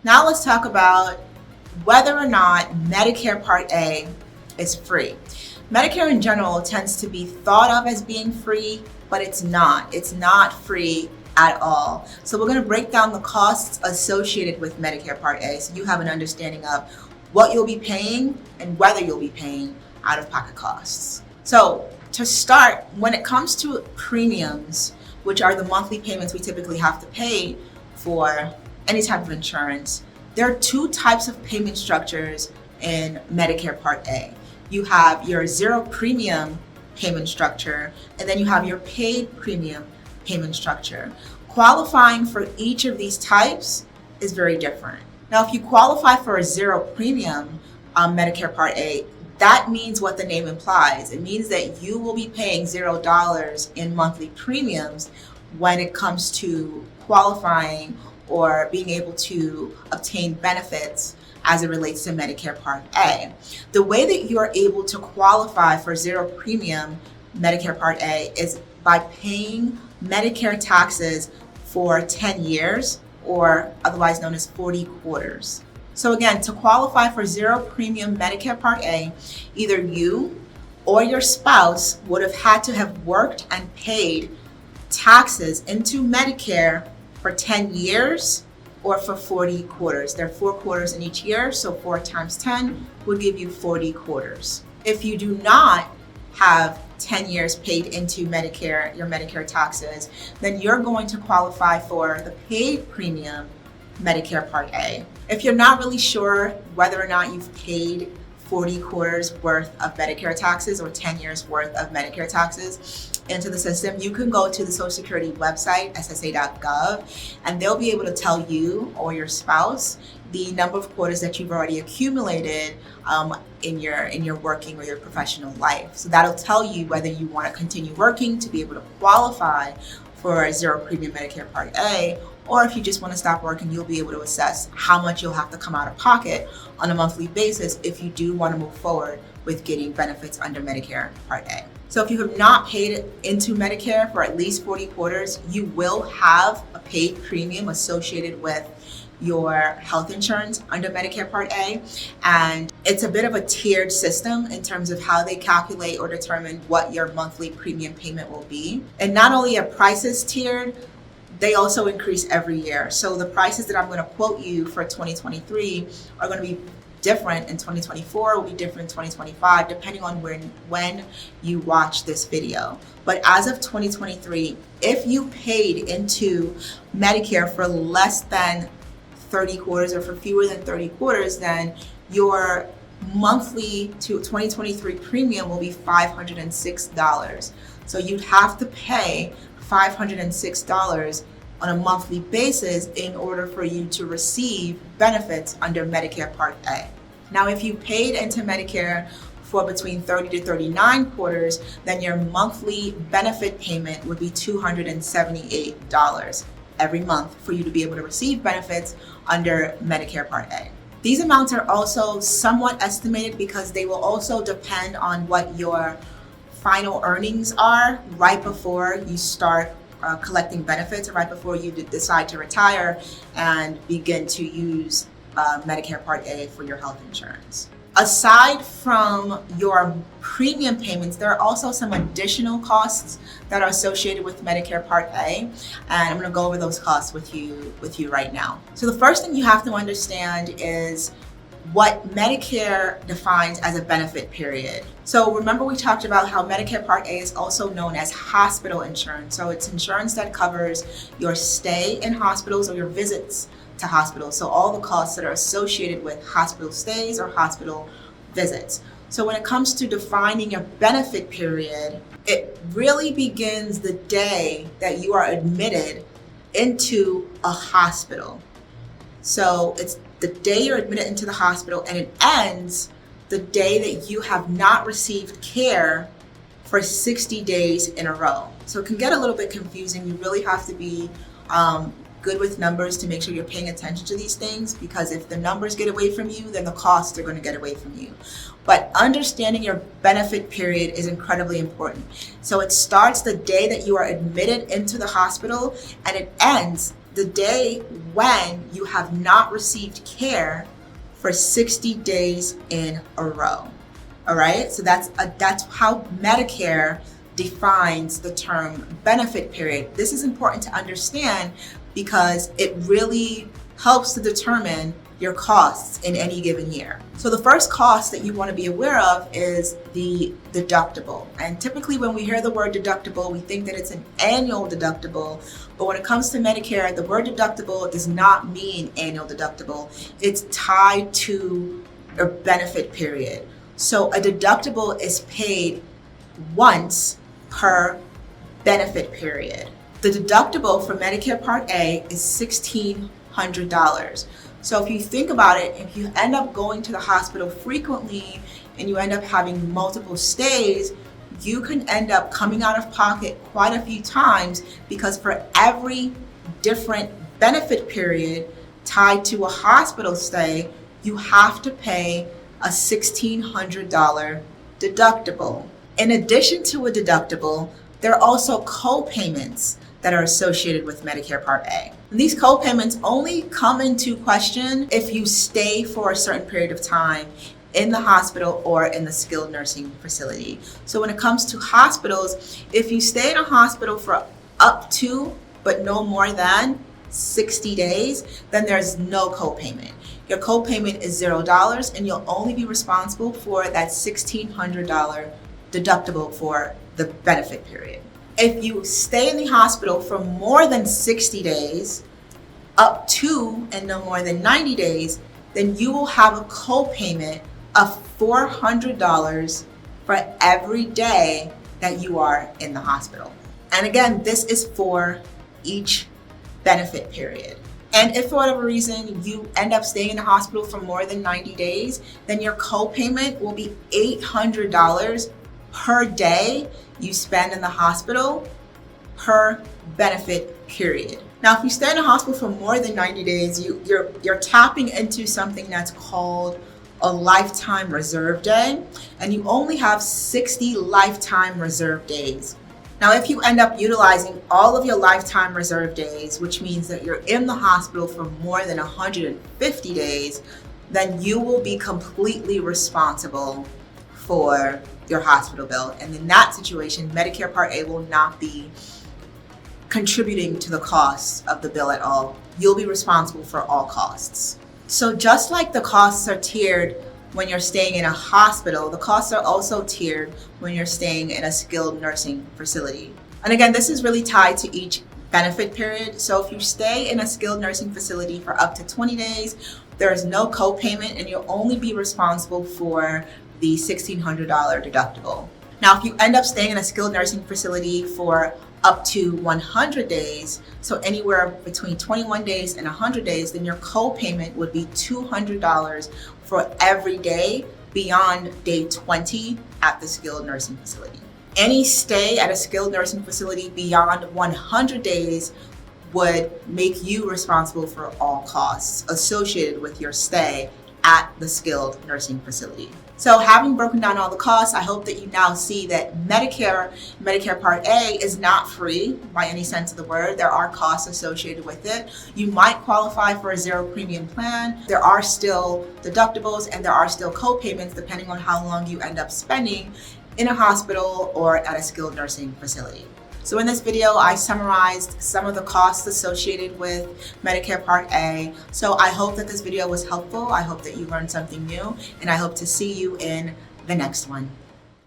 Now let's talk about whether or not Medicare Part A is free. Medicare in general tends to be thought of as being free, but it's not. It's not free at all. So we're going to break down the costs associated with Medicare Part A so you have an understanding of what you'll be paying and whether you'll be paying out-of-pocket costs. So to start, when it comes to premiums, which are the monthly payments we typically have to pay for any type of insurance, there are two types of payment structures in Medicare Part A. You have your zero premium payment structure, and then you have your paid premium payment structure. Qualifying for each of these types is very different. Now, if you qualify for a zero premium Medicare Part A, that means what the name implies. It means that you will be paying $0 in monthly premiums when it comes to qualifying or being able to obtain benefits as it relates to Medicare Part A. The way that you are able to qualify for zero premium Medicare Part A is by paying Medicare taxes for 10 years, or otherwise known as 40 quarters. So again, to qualify for zero premium Medicare Part A, either you or your spouse would have had to have worked and paid taxes into Medicare for 10 years or for 40 quarters. There are 4 quarters in each year, so 4 times 10 would give you 40 quarters. If you do not have 10 years paid into Medicare, your Medicare taxes, then you're going to qualify for the paid premium Medicare Part A. If you're not really sure whether or not you've paid 40 quarters worth of Medicare taxes or 10 years worth of Medicare taxes into the system, you can go to the Social Security website, ssa.gov, and they'll be able to tell you or your spouse the number of quarters that you've already accumulated in your working or your professional life. So that'll tell you whether you want to continue working to be able to qualify for a zero premium Medicare Part A, or if you just want to stop working, you'll be able to assess how much you'll have to come out of pocket on a monthly basis if you do want to move forward with getting benefits under Medicare Part A. So if you have not paid into Medicare for at least 40 quarters, you will have a paid premium associated with your health insurance under Medicare Part A. And it's a bit of a tiered system in terms of how they calculate or determine what your monthly premium payment will be. And not only are prices tiered, they also increase every year. So the prices that I'm going to quote you for 2023 are going to be different in 2024, will be different in 2025, depending on when you watch this video. But as of 2023, if you paid into Medicare for less than 30 quarters or for fewer than 30 quarters, then your monthly to 2023 premium will be $506. So you'd have to pay $506 on a monthly basis in order for you to receive benefits under Medicare Part A. Now, if you paid into Medicare for between 30 to 39 quarters, then your monthly benefit payment would be $278 every month for you to be able to receive benefits under Medicare Part A. These amounts are also somewhat estimated because they will also depend on what your final earnings are right before you start collecting benefits, or right before you decide to retire and begin to use Medicare Part A for your health insurance. Aside from your premium payments, there are also some additional costs that are associated with Medicare Part A, and I'm going to go over those costs with you right now. So the first thing you have to understand is what Medicare defines as a benefit period. So remember, we talked about how Medicare Part A is also known as hospital insurance. So it's insurance that covers your stay in hospitals or your visits to hospitals. So all the costs that are associated with hospital stays or hospital visits. So when it comes to defining your benefit period, it really begins the day that you are admitted into a hospital. So it's the day you're admitted into the hospital, and it ends the day that you have not received care for 60 days in a row. So it can get a little bit confusing. You really have to be good with numbers to make sure you're paying attention to these things, because if the numbers get away from you, then the costs are going to get away from you. But understanding your benefit period is incredibly important. So it starts the day that you are admitted into the hospital, and it ends the day when you have not received care for 60 days in a row. All right, so that's how Medicare defines the term benefit period. This is important to understand because it really helps to determine your costs in any given year. So the first cost that you want to be aware of is the deductible. And typically when we hear the word deductible, we think that it's an annual deductible. But when it comes to Medicare, the word deductible does not mean annual deductible. It's tied to a benefit period. So a deductible is paid once per benefit period. The deductible for Medicare Part A is $1,600. So if you think about it, if you end up going to the hospital frequently and you end up having multiple stays, you can end up coming out of pocket quite a few times, because for every different benefit period tied to a hospital stay, you have to pay a $1,600 deductible. In addition to a deductible, there are also co-payments that are associated with Medicare Part A. And these co-payments only come into question if you stay for a certain period of time in the hospital or in the skilled nursing facility. So when it comes to hospitals, if you stay in a hospital for up to, but no more than 60 days, then there's no co-payment. Your co-payment is $0 and you'll only be responsible for that $1,600 deductible for the benefit period. If you stay in the hospital for more than 60 days, up to and no more than 90 days, then you will have a co-payment of $400 for every day that you are in the hospital. And again, this is for each benefit period. And if for whatever reason you end up staying in the hospital for more than 90 days, then your co-payment will be $800 per day you spend in the hospital per benefit period. Now, if you stay in the hospital for more than 90 days, you're tapping into something that's called a lifetime reserve day, and you only have 60 lifetime reserve days. Now, if you end up utilizing all of your lifetime reserve days, which means that you're in the hospital for more than 150 days, then you will be completely responsible for your hospital bill. And in that situation, Medicare Part A will not be contributing to the costs of the bill at all. You'll be responsible for all costs. So just like the costs are tiered when you're staying in a hospital, the costs are also tiered when you're staying in a skilled nursing facility. And again, this is really tied to each benefit period. So if you stay in a skilled nursing facility for up to 20 days, there is no co-payment and you'll only be responsible for the $1,600 deductible. Now, if you end up staying in a skilled nursing facility for up to 100 days, so anywhere between 21 days and 100 days, then your co-payment would be $200 for every day beyond day 20 at the skilled nursing facility. Any stay at a skilled nursing facility beyond 100 days would make you responsible for all costs associated with your stay at the skilled nursing facility. So having broken down all the costs, I hope that you now see that Medicare Part A is not free by any sense of the word. There are costs associated with it. You might qualify for a zero premium plan. There are still deductibles and there are still co-payments depending on how long you end up spending in a hospital or at a skilled nursing facility. So in this video, I summarized some of the costs associated with Medicare Part A. So I hope that this video was helpful. I hope that you learned something new, and I hope to see you in the next one.